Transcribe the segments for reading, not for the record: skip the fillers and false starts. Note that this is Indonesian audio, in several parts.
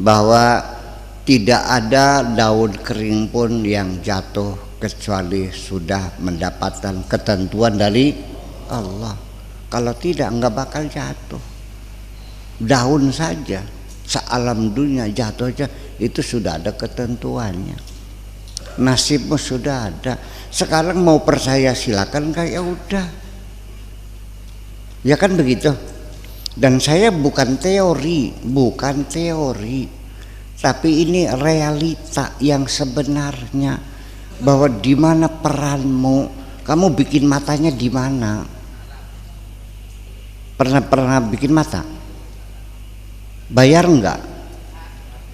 bahwa tidak ada daun kering pun yang jatuh kecuali sudah mendapatkan ketentuan dari Allah. Kalau tidak nggak bakal jatuh. Daun saja sealam dunia jatuh aja itu sudah ada ketentuannya. Nasibmu sudah ada. Sekarang mau percaya silakan, kayak udah. Ya kan begitu. Dan saya bukan teori, tapi ini realita yang sebenarnya, bahwa di mana peranmu, kamu bikin matanya di mana? Pernah bikin mata? Bayar enggak?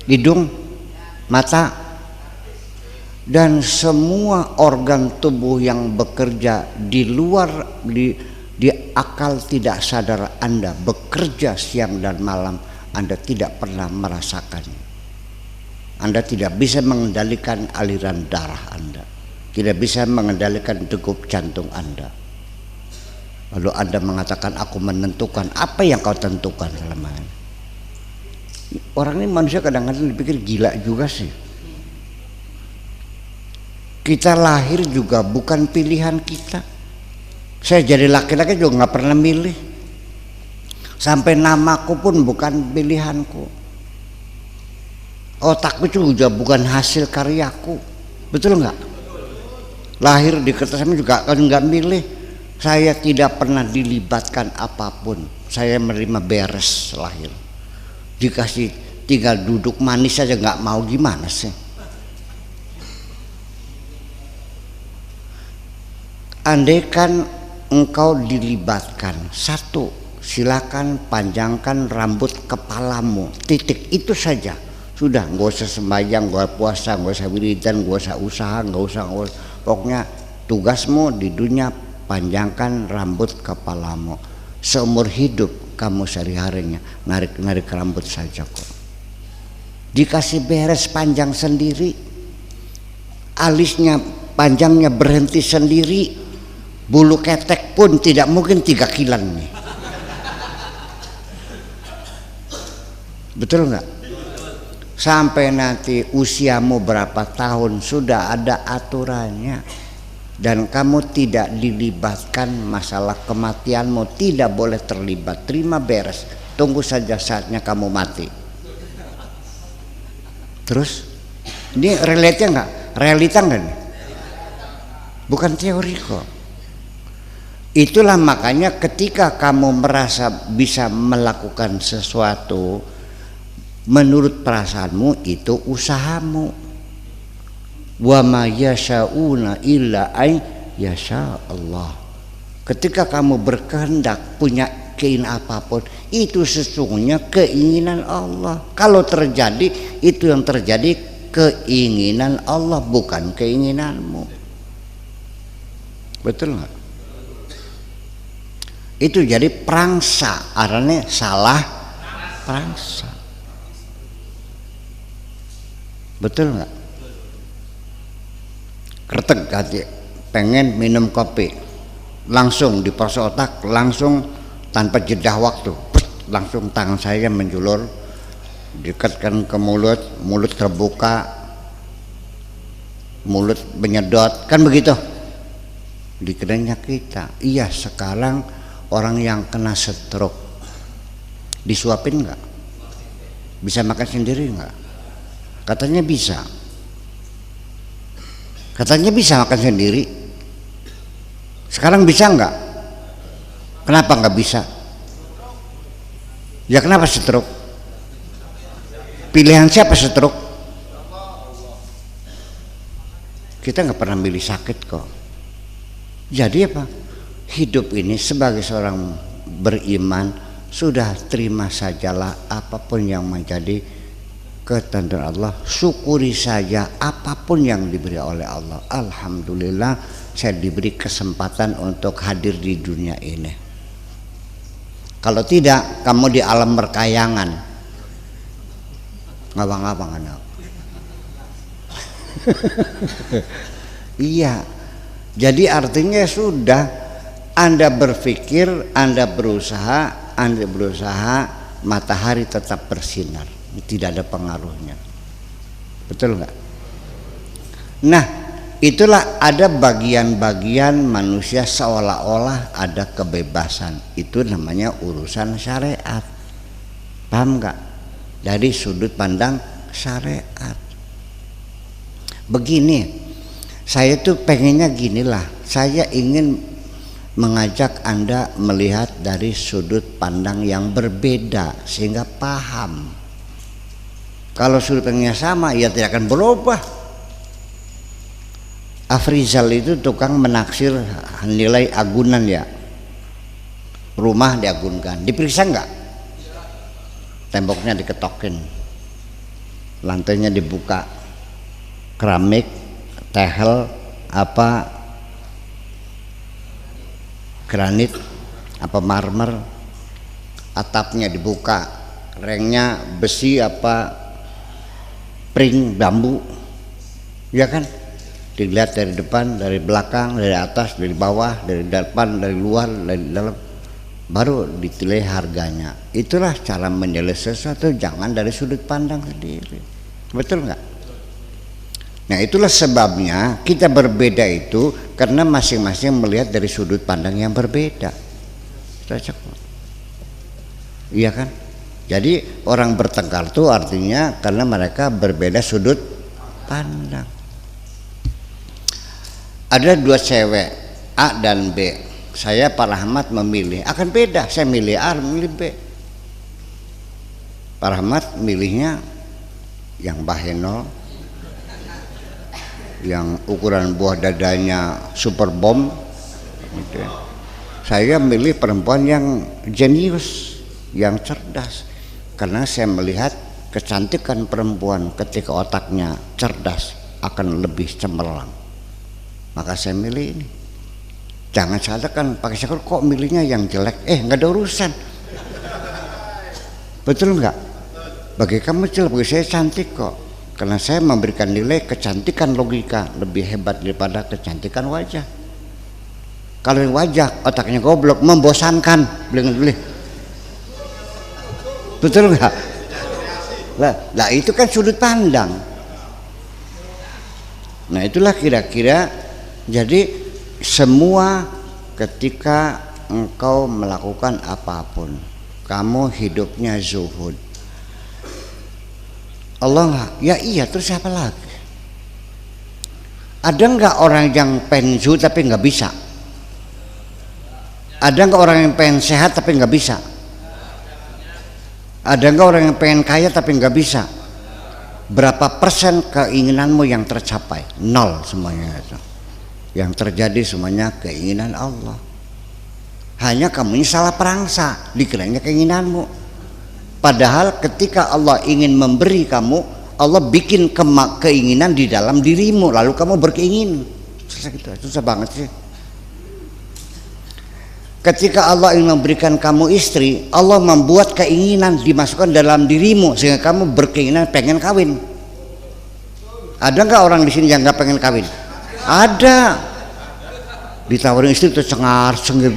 Hidung, mata, dan semua organ tubuh yang bekerja di luar di akal tidak sadar Anda bekerja siang dan malam, Anda tidak pernah merasakannya. Anda tidak bisa mengendalikan aliran darah Anda, tidak bisa mengendalikan degup jantung Anda. Lalu Anda mengatakan aku menentukan. Apa yang kau tentukan selama ini? Orang ini manusia kadang-kadang dipikir gila juga sih. Kita lahir juga bukan pilihan kita. Saya jadi laki-laki juga nggak pernah milih. Sampai namaku pun bukan pilihanku. Otakku juga bukan hasil karyaku. Betul nggak? Lahir di kertas juga kan nggak milih. Saya tidak pernah dilibatkan apapun. Saya menerima beres lahir. Dikasih tinggal duduk manis saja nggak mau, gimana sih? Andaikan engkau dilibatkan, satu, silakan panjangkan rambut kepalamu, titik, itu saja. Sudah, nggak usah sembahyang, nggak usah puasa, nggak usah wiridan, nggak usah usaha, nggak usah. Pokoknya tugasmu di dunia panjangkan rambut kepalamu. Seumur hidup kamu sehari-harinya narik rambut saja kok. Dikasih beres panjang sendiri, alisnya panjangnya berhenti sendiri. Bulu ketek pun tidak mungkin 3 kilan nih. Betul nggak? Sampai nanti usiamu berapa tahun sudah ada aturannya. Dan kamu tidak dilibatkan masalah kematianmu, tidak boleh terlibat. Terima beres. Tunggu saja saatnya kamu mati. Terus ini realita nggak? Realita nggak nih? Bukan teori kok. Itulah makanya ketika kamu merasa bisa melakukan sesuatu menurut perasaanmu, itu usahamu. Wa ma yasha'una illa ay yasha Allah. Ketika kamu berkehendak punya keinginan apapun, itu sesungguhnya keinginan Allah. Kalau terjadi, itu yang terjadi keinginan Allah, bukan keinginanmu. Betul nggak? Itu jadi prangsa, artinya salah prangsa. Betul nggak? Kretek hati, pengen minum kopi, langsung di pos otak, langsung tanpa jeda waktu, langsung tangan saya menjulur, dekatkan ke mulut, mulut terbuka, mulut menyedot, kan begitu? Dikenanya kita. Iya, sekarang orang yang kena stroke disuapin nggak? Bisa makan sendiri nggak? Katanya bisa. Katanya bisa makan sendiri. Sekarang bisa nggak? Kenapa nggak bisa? Ya kenapa stroke? Pilihan siapa stroke? Kita nggak pernah milih sakit kok. Jadi apa? Hidup ini sebagai seorang beriman, sudah terima sajalah apapun yang menjadi ketentuan Allah. Syukuri saja apapun yang diberi oleh Allah. Alhamdulillah saya diberi kesempatan untuk hadir di dunia ini. Kalau tidak, kamu di alam berkayangan, ngabang-ngabang anak. Iya, jadi artinya sudah, Anda berpikir, Anda berusaha, matahari tetap bersinar. tidak ada pengaruhnya. Betul nggak? Nah, itulah ada bagian-bagian manusia seolah-olah ada kebebasan. Itu namanya urusan syariat. Paham nggak? Dari sudut pandang syariat. Begini, saya tuh pengennya ginilah. Saya ingin mengajak Anda melihat dari sudut pandang yang berbeda sehingga paham. Kalau sudut pandangnya sama, ya tidak akan berubah. Afrizal itu tukang menaksir nilai agunan ya. Rumah diagunkan, diperiksa enggak? Temboknya diketokin, lantainya dibuka, keramik, tehel, apa, granit, apa marmer, atapnya dibuka, rengnya besi apa pring bambu, ya kan? Dilihat dari depan, dari belakang, dari atas, dari bawah, dari depan, dari luar, dari dalam, baru ditilai harganya. Itulah cara menilai sesuatu, jangan dari sudut pandang sendiri. Betul nggak? Nah, itulah sebabnya kita berbeda itu karena masing-masing melihat dari sudut pandang yang berbeda. Cocok? Iya kan? Jadi orang bertengkar itu artinya karena mereka berbeda sudut pandang. Ada dua cewek, A dan B. Saya Pak Rahmat memilih, akan beda. Saya milih A, milih B. Pak Rahmat milihnya yang bahenol, yang ukuran buah dadanya super bomb. Saya milih perempuan yang jenius, yang cerdas, karena saya melihat kecantikan perempuan ketika otaknya cerdas akan lebih cemerlang. Maka saya milih ini. Jangan salahkan pakai syukur kok milihnya yang jelek. Nggak ada urusan. Betul nggak? Bagi kamu jelek, bagi saya cantik kok. Karena saya memberikan nilai kecantikan logika lebih hebat daripada kecantikan wajah. Kalau yang wajah otaknya goblok, membosankan, beli. Betul nggak? Lah itu kan sudut pandang. Nah itulah kira-kira. Jadi semua ketika engkau melakukan apapun, kamu hidupnya zuhud. Allah, ya iya, terus apa lagi? Ada nggak orang yang pengen zuhud tapi nggak bisa? Ada nggak orang yang pengen sehat tapi nggak bisa? Ada nggak orang yang pengen kaya tapi nggak bisa? Berapa persen keinginanmu yang tercapai? 0 semuanya itu. Yang terjadi semuanya keinginan Allah. Hanya kamu ini salah perangsa, dikiranya keinginanmu. Padahal ketika Allah ingin memberi kamu, Allah bikin keinginan di dalam dirimu, lalu kamu berkeinginan. Susah banget sih. Ketika Allah ingin memberikan kamu istri, Allah membuat keinginan dimasukkan dalam dirimu sehingga kamu berkeinginan pengen kawin. Ada nggak orang di sini yang nggak pengen kawin? Ada. Ditawarin istri tuh cengar-cengir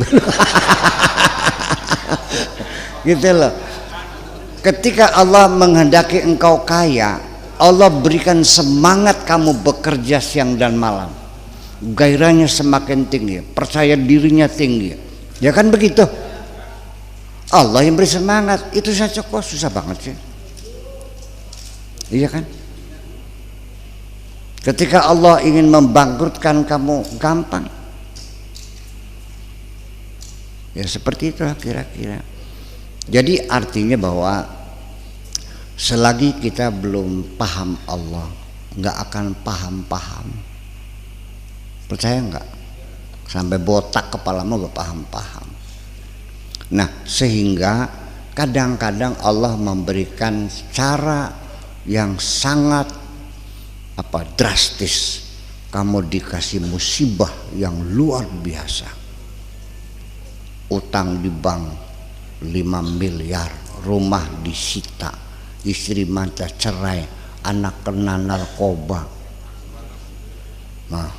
gitu loh. Ketika Allah menghendaki engkau kaya, Allah berikan semangat kamu bekerja siang dan malam. Gairahnya semakin tinggi, percaya dirinya tinggi. Ya kan begitu? Allah yang beri semangat. Itu saja kok susah banget sih. Iya kan? Ketika Allah ingin membangkrutkan kamu, gampang. Ya seperti itulah kira-kira. Jadi artinya bahwa selagi kita belum paham Allah, nggak akan paham-paham. Percaya nggak? Sampai botak kepalamu gak paham-paham. Nah sehingga kadang-kadang Allah memberikan cara yang sangat drastis. Kamu dikasih musibah yang luar biasa. Utang di bank 5 miliar, rumah disita, istri mata cerai, anak kena narkoba. Nah,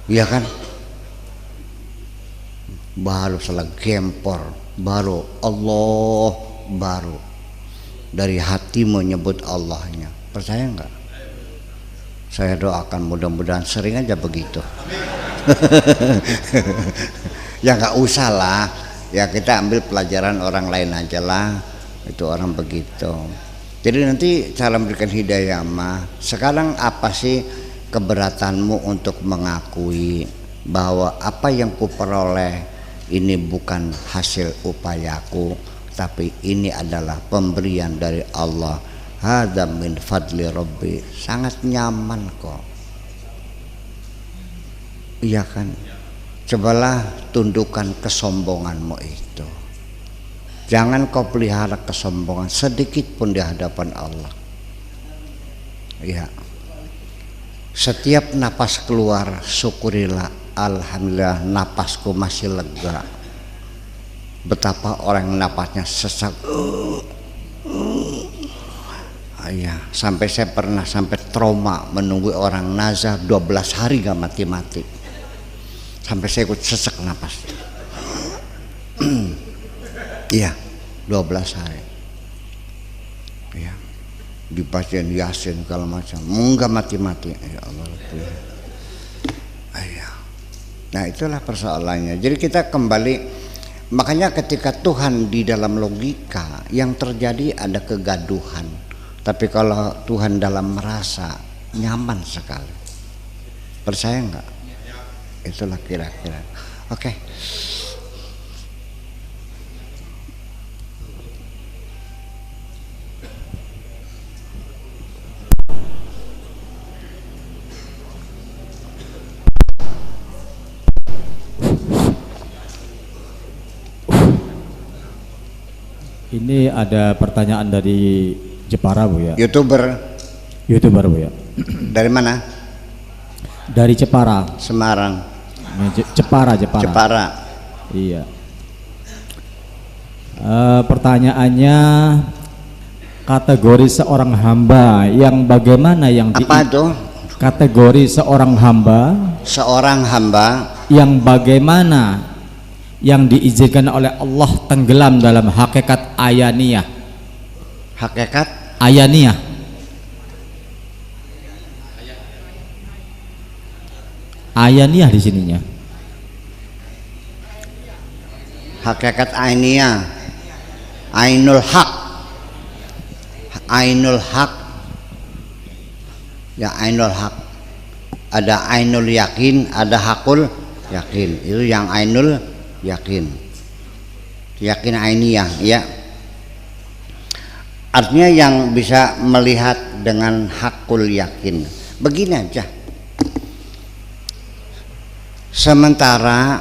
iya kan? Baru salah gempor, baru Allah, baru dari hati menyebut Allahnya. Percaya nggak? Saya doakan mudah-mudahan sering aja begitu. Ya nggak usah lah, ya kita ambil pelajaran orang lain aja lah, itu orang begitu. Jadi nanti cara memberikan hidayah mah, sekarang apa sih keberatanmu untuk mengakui bahwa apa yang kuperoleh ini bukan hasil upayaku, tapi ini adalah pemberian dari Allah. Hadza min fadli rabbi. Sangat nyaman kok. Iya kan? Cobalah tundukkan kesombonganmu itu. Jangan kau pelihara kesombongan sedikit pun di hadapan Allah. Iya. Setiap napas keluar syukurilah, alhamdulillah napasku masih lega. Betapa orang yang napasnya sesak. Iya, sampai saya pernah sampai trauma menunggu orang nazar 12 hari gak mati-mati. Sampai saya ikut sesek napas. Iya, 12 hari. Iya. Dibacain Yasin kalau macam, enggak mati-mati. Ya Allah. Iya. Nah, itulah persoalannya. Jadi kita kembali, makanya ketika Tuhan di dalam logika yang terjadi ada kegaduhan. Tapi kalau Tuhan dalam merasa, nyaman sekali. Percaya enggak? Itulah kira-kira. Oke. Ini ada pertanyaan dari Jepara, Bu ya. YouTuber YouTuber, Bu ya. dari mana? Dari Jepara. Semarang. Jepara. Iya. Pertanyaannya, kategori seorang hamba yang bagaimana yang apa tuh? Kategori seorang hamba. Seorang hamba yang bagaimana yang diizinkan oleh Allah tenggelam dalam hakikat ayaniyah. Hakikat Ayaniyah. Ayaniyah di sininya. Hakikat ainiyah. Ainul haq. Ainul haq. Ya, ainul haq. Ada ainul yakin, ada hakul yakin. Itu yang ainul yakin. Yakin ainiyah, ya. Artinya yang bisa melihat dengan hakul yakin. Begini aja. Sementara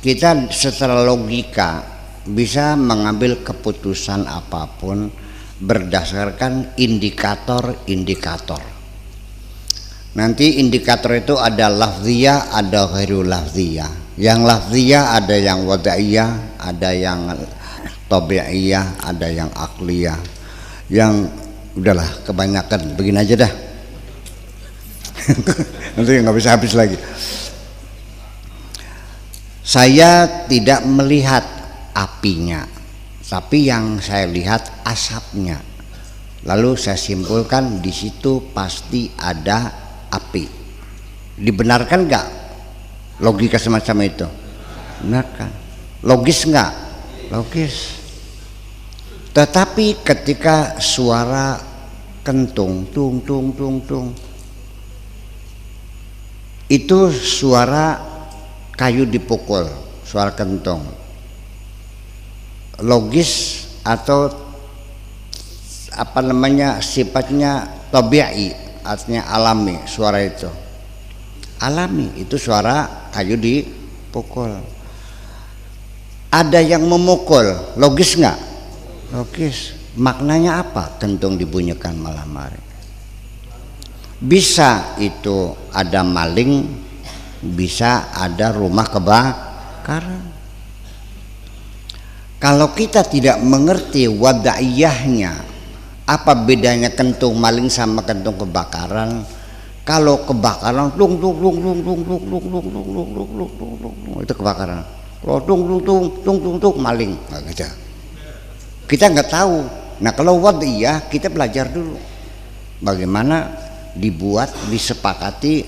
kita secara logika bisa mengambil keputusan apapun berdasarkan indikator-indikator. Nanti indikator itu ada lafziyah, ada ghairul lafziyah. Yang lafziyah ada yang wadaiyah, ada yang tabi'iyah, ada yang akliyah. Yang udahlah kebanyakan, begini aja dah. Nanti nggak bisa habis lagi. Saya tidak melihat apinya, tapi yang saya lihat asapnya. Lalu saya simpulkan di situ pasti ada api. Dibenarkan nggak logika semacam itu? Benarkan. Logis nggak? Logis. Tetapi ketika suara kentung, tung tung tung tung, itu suara kayu dipukul, suara kentung. Logis atau apa namanya, sifatnya tabi'i, artinya alami suara itu. Alami itu suara kayu dipukul. Ada yang memukul, logis nggak? Logis. Maknanya apa kentung dibunyikan malam hari? Bisa itu ada maling, bisa ada rumah kebakaran. Kalau kita tidak mengerti wadaiyahnya, apa bedanya kentung maling sama kentung kebakaran? Kalau kebakaran tung tung tung tung tung tung tung tung tung tung tung, itu kebakaran. Kalau tung tung tung tung tung tung maling, nggak gitu. Kita nggak tahu Nah kalau wad'iyah kita belajar dulu bagaimana dibuat, disepakati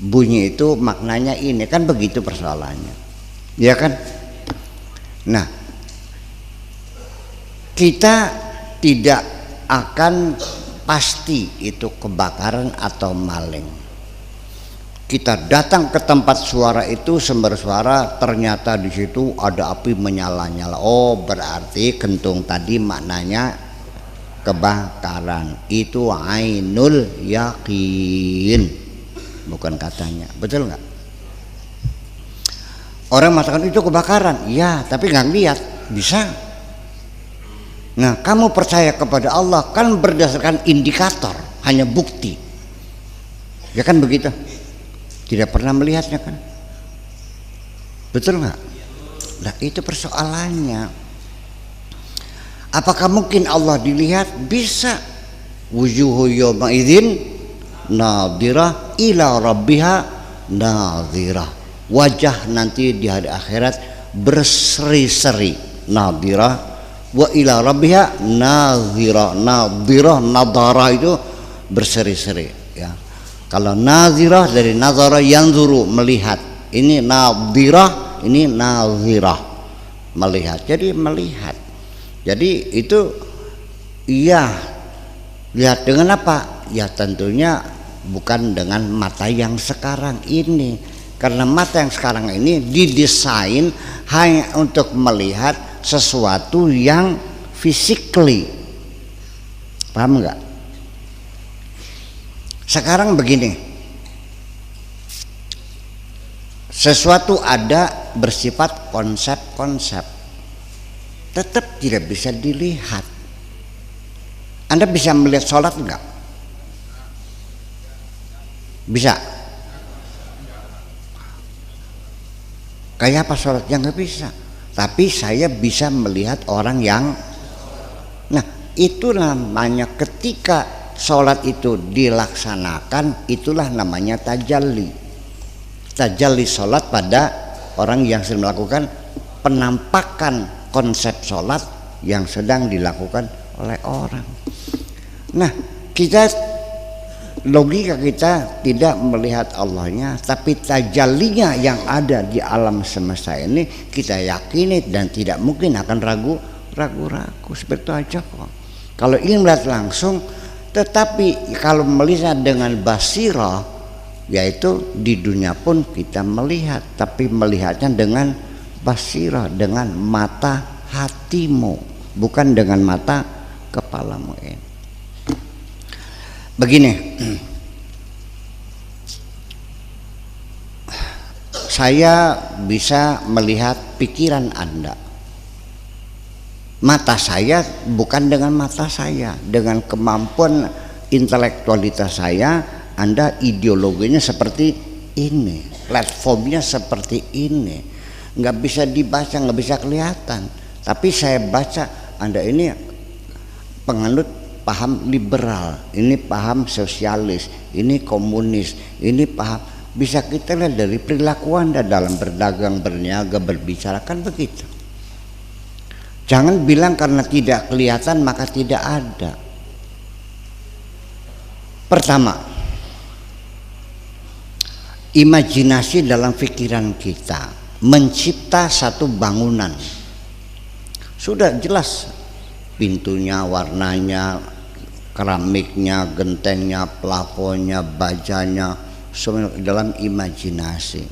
bunyi itu maknanya ini, kan begitu persoalannya, ya kan? Nah kita tidak akan pasti itu kebakaran atau maling. Kita datang ke tempat suara itu, sumber suara, ternyata di situ ada api menyala-nyala. Oh, berarti kentung tadi maknanya kebakaran. Itu ainul yakin, bukan katanya. Betul nggak? Orang mengatakan itu kebakaran, ya, tapi nggak lihat, bisa. Nah, kamu percaya kepada Allah kan berdasarkan indikator, hanya bukti, ya kan begitu? Tidak pernah melihatnya kan, betul nggak? Nah itu persoalannya. Apakah mungkin Allah dilihat? Bisa. Wujuhu yawma idzin nadhirah ila rabbiha nadhirah. Wajah nanti di hari akhirat berseri-seri, nadhirah, wa ila rabbiha nadhirah. Nadhirah, nadhara itu berseri-seri, ya. Kalau nazirah dari nazara yanzuru, melihat. Ini nadhirah, ini nazirah, melihat. Jadi melihat. Jadi itu iya, lihat dengan apa? Ya tentunya bukan dengan mata yang sekarang ini. Karena mata yang sekarang ini didesain hanya untuk melihat sesuatu yang physically. Paham enggak? Sekarang begini, sesuatu ada bersifat konsep-konsep, tetap tidak bisa dilihat. Anda bisa melihat sholat enggak? Bisa? Kayak apa sholatnya? Enggak bisa. Tapi saya bisa melihat orang yang, nah itu namanya ketika sholat itu dilaksanakan, itulah namanya tajalli. Tajalli sholat pada orang yang sedang melakukan penampakan konsep sholat yang sedang dilakukan oleh orang. Nah kita, logika kita tidak melihat Allahnya, tapi tajallinya yang ada di alam semesta ini kita yakini dan tidak mungkin akan ragu-ragu. Seperti itu aja kok. Kalau ingin melihat langsung. Tetapi kalau melihat dengan basirah, yaitu di dunia pun kita melihat, tapi melihatnya dengan basirah, dengan mata hatimu, bukan dengan mata kepalamu. Begini, saya bisa melihat pikiran Anda. Mata saya bukan dengan mata saya, dengan kemampuan intelektualitas saya. Anda ideologinya seperti ini, platformnya seperti ini, nggak bisa dibaca, nggak bisa kelihatan. Tapi saya baca Anda ini penganut paham liberal, ini paham sosialis, ini komunis, ini paham. Bisa kita lihat dari perilaku Anda dalam berdagang, berniaga, berbicara, kan begitu. Jangan bilang karena tidak kelihatan maka tidak ada. Pertama, imajinasi dalam pikiran kita mencipta satu bangunan. Sudah jelas pintunya, warnanya, keramiknya, gentengnya, plafonnya, bajanya, semua dalam imajinasi.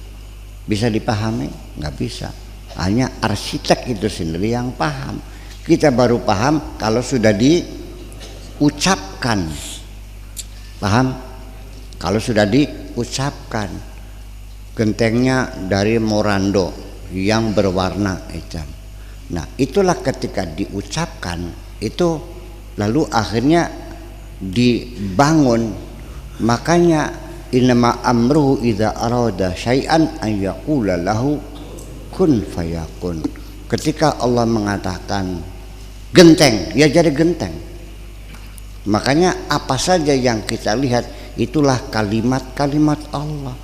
Bisa dipahami? Nggak bisa. Hanya arsitek itu sendiri yang paham. Kita baru paham kalau sudah diucapkan. Paham? Kalau sudah diucapkan. Gentengnya dari Morando yang berwarna hitam. Nah itulah ketika diucapkan itu, lalu akhirnya dibangun. Makanya innama amruhu idza arada syai'an an yaqula lahu kun fayakun. Ketika Allah mengatakan genteng, ya jadi genteng. Makanya apa saja yang kita lihat itulah kalimat-kalimat Allah.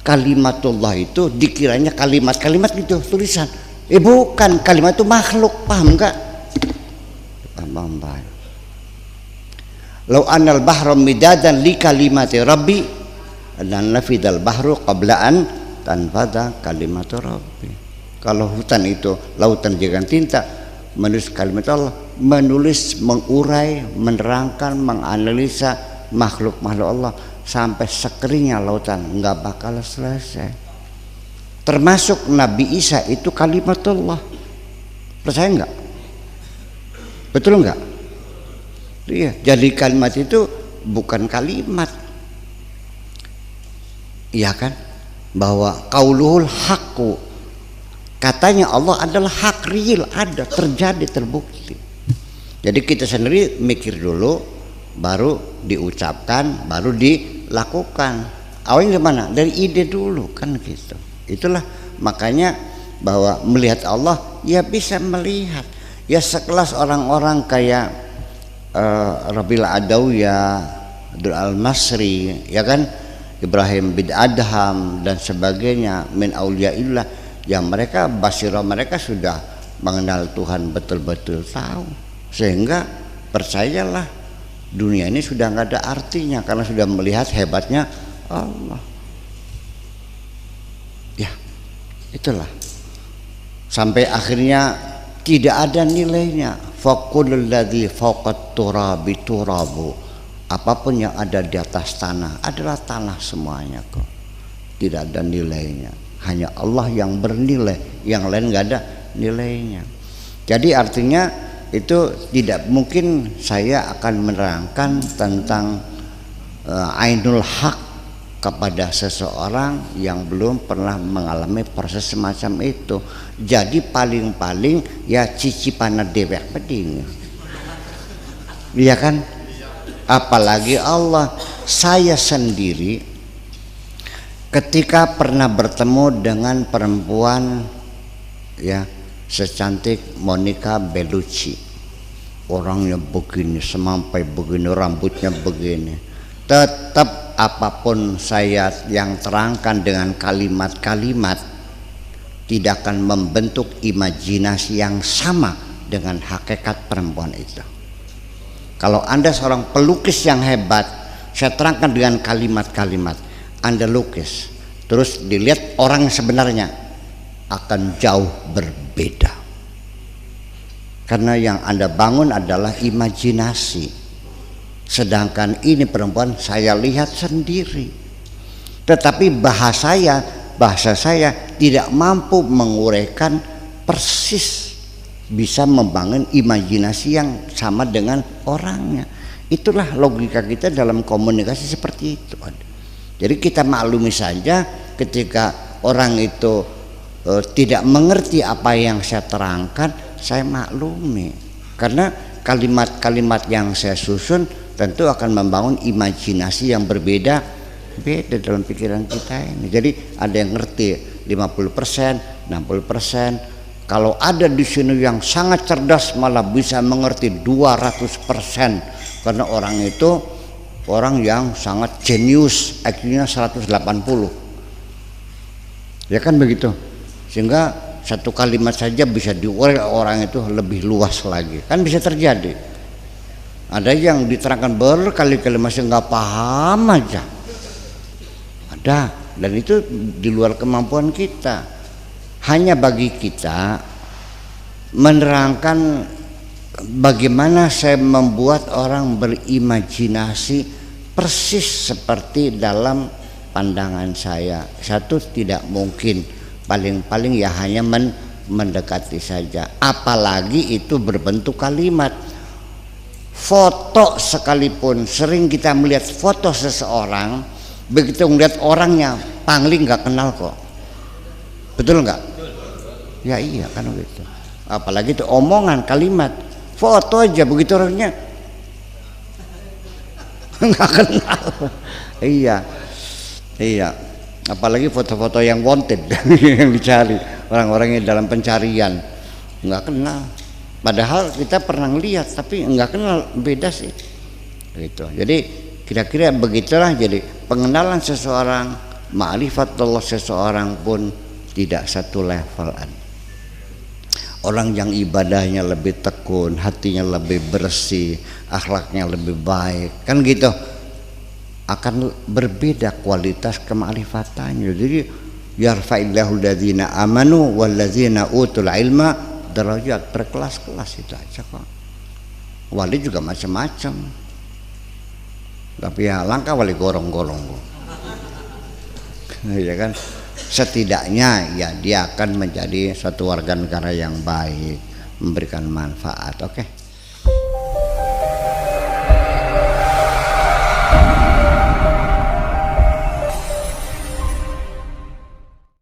Kalimatullah itu dikiranya kalimat-kalimat gitu tulisan. Bukan, kalimat itu makhluk, paham enggak? Paham. membayar. Lau anal bahra midadan li kalimati rabbi dan nafidal bahru qabla an tanfada kalimatu rabbi. Kalau hutan itu lautan jangan tinta, menulis kalimat Allah, menulis, mengurai, menerangkan, menganalisa makhluk-makhluk Allah sampai sekeringnya lautan, nggak bakal selesai. Termasuk Nabi Isa itu kalimatullah. Percaya nggak? Betul nggak? Iya, jadi kalimat itu bukan kalimat, iya kan? Bahwa qauluhul haqqu, katanya Allah adalah hak, real, ada, terjadi, terbukti. Jadi kita sendiri mikir dulu, baru diucapkan, baru dilakukan. Awalnya dari mana? Dari ide dulu kan gitu. Itulah makanya bahwa melihat Allah ya bisa melihat. Ya sekelas orang-orang kayak Rabi'ul Adawiyah, Abdul Al-Masri, ya kan, Ibrahim bin Adham dan sebagainya min auliyaillah, yang mereka basirah mereka sudah mengenal Tuhan betul-betul tahu, sehingga percayalah dunia ini sudah nggak ada artinya karena sudah melihat hebatnya Allah. Ya itulah sampai akhirnya tidak ada nilainya. Faqulul ladzi fawqat turabi turabu, apapun yang ada di atas tanah adalah tanah semuanya kok, tidak ada nilainya. Hanya Allah yang bernilai, yang lain nggak ada nilainya. Jadi artinya itu tidak mungkin saya akan menerangkan tentang ainul haq kepada seseorang yang belum pernah mengalami proses semacam itu. Jadi paling-paling ya cicipan dewek peding, iya kan? Apalagi Allah. Saya sendiri ketika pernah bertemu dengan perempuan ya secantik Monica Bellucci, orangnya begini, semampai begini, rambutnya begini, tetap apapun saya yang terangkan dengan kalimat-kalimat tidak akan membentuk imajinasi yang sama dengan hakikat perempuan itu. Kalau Anda seorang pelukis yang hebat, saya terangkan dengan kalimat-kalimat, Anda lukis, terus dilihat orang sebenarnya akan jauh berbeda. Karena yang Anda bangun adalah imajinasi. Sedangkan ini perempuan saya lihat sendiri. Tetapi bahasa saya tidak mampu menguraikan persis, bisa membangun imajinasi yang sama dengan orangnya. Itulah logika kita dalam komunikasi seperti itu. Jadi kita maklumi saja ketika orang itu tidak mengerti apa yang saya terangkan, saya maklumi. Karena kalimat-kalimat yang saya susun tentu akan membangun imajinasi yang beda dalam pikiran kita ini. Jadi ada yang ngerti 50%, 60%. Kalau ada di sini yang sangat cerdas malah bisa mengerti 200%, karena orang itu orang yang sangat jenius, IQ-nya 180. Ya kan begitu. Sehingga satu kalimat saja bisa diurai orang itu lebih luas lagi. Kan bisa terjadi. Ada yang diterangkan berkali-kali masih nggak paham aja. Ada, dan itu di luar kemampuan kita. Hanya bagi kita menerangkan bagaimana saya membuat orang berimajinasi persis seperti dalam pandangan saya. Satu tidak mungkin, paling-paling ya hanya mendekati saja. Apalagi itu berbentuk kalimat. Foto sekalipun, sering kita melihat foto seseorang, begitu melihat orangnya pangling nggak kenal kok. Betul nggak? Ya iya kan begitu. Apalagi itu omongan, kalimat, foto aja begitu orangnya nggak kenal. Iya. Apalagi foto-foto yang wanted yang dicari orang-orang yang dalam pencarian, nggak kenal. Padahal kita pernah lihat tapi nggak kenal, beda sih. Gitu. Jadi kira-kira begitulah. Jadi pengenalan seseorang, ma'rifatullah seseorang pun tidak satu levelan. Orang yang ibadahnya lebih tekun, hatinya lebih bersih, akhlaknya lebih baik, kan gitu, akan berbeda kualitas kema'rifatannya. Jadi yarfa'illahu alladzina amanu walladzina utul ilma darajat, berkelas-kelas, itu aja kok. Wali juga macam-macam, tapi ya langkah wali gorong-gorong ya kan. Setidaknya ya dia akan menjadi suatu warga negara yang baik, memberikan manfaat. Oke.